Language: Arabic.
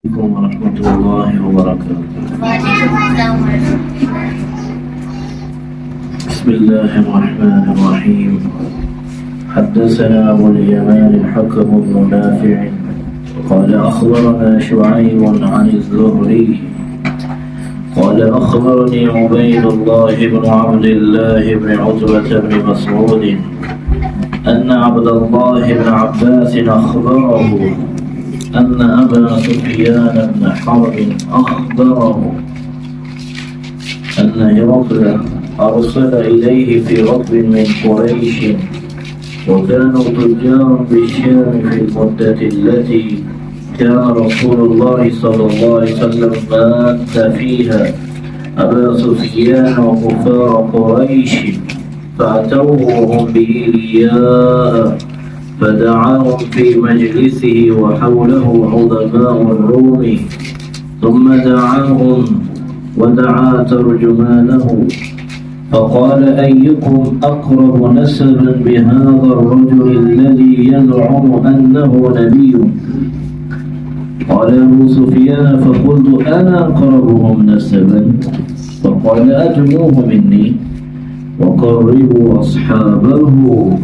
عليكم ورحمة الله وبركاته. بسم الله الرحمن الرحيم. حدثنا أبو اليمان الحكم بن نافع قال أخبرنا شعيب عن الزهري قال أخبرني عبيد الله بن عبد الله بن عتبة بن مسعود أن عبد الله بن عباس أخبره أن أبا سفيان بن حرب أخبره أن هرقل أرسل إليه في ركب من قريش وكانوا تجارا بالشام في المدة التي كان رسول الله صلى الله عليه وسلم مات فيها أبا سفيان وكفار قريش فأتوه وهم بإيلياء فدعاهم في مجلسه وحوله عظماء الروم ثم دعاهم ودعا ترجمانه فقال أيكم أقرب نسبا بهذا الرجل الذي يزعم أنه نبي؟ قال أبو سفيان فقلت أنا أقربهم نسبا فقال أدنوه مني وقربوا أصحابه.